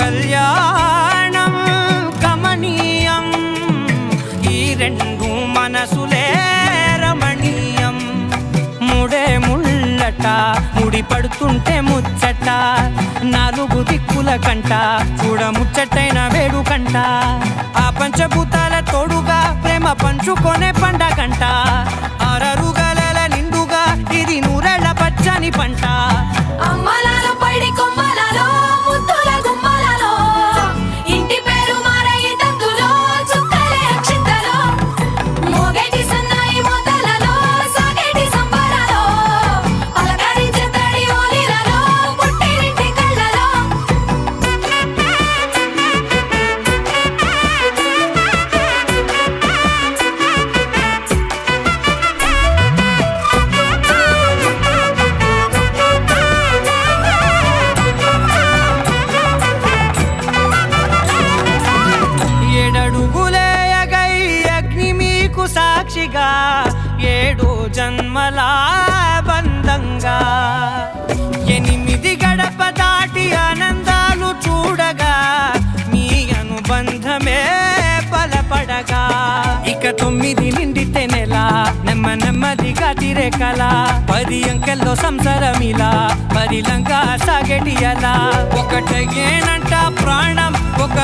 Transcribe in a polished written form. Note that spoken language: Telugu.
కళ్యాణం కమనీయం, ఈ రెండు మనసులే రమణీయం. ముడే ముళ్ళట ముడి పడుతుంటే ముచ్చట, నాలుగు దిక్కుల కంట చూడ ముచ్చటైన వేడుకంట. ఆ పంచభూతాల తోడుగా ప్రేమ పంచుకొనే పండగంట. ఆరరుగల నిండుగా ఇది నూరెళ్ళ పచ్చని పంట. అమ్మలాలో పైడి కొమ్మలలో ముద్దుల గుమ్మలలో, ఇంటి పేరు మారయి తందులో చుక్కలే అక్షింతలో, మోగేటి సన్నాయి మోతలలో సాగేటి సంబరాలో, పలకరించే తడి ఓలిలలో పుట్టినింటి కళ్ళలో. ఏడడుగులేయగై అగ్ని మీకు సాక్షిగా, ఏడు జన్మల బంధంగా. 8 గడప దాటి ఆనందాలు చూడగా, మీ అనుబంధమే బలపడగా. ఇక 9 నిండితే నెల నెమ్మదిగా తిరే కల, 10 అంకెల్లో సంసారమిలా పరిలంగా సాగేటి అలా. ఒకటేనంట ప్రాణం, ఒక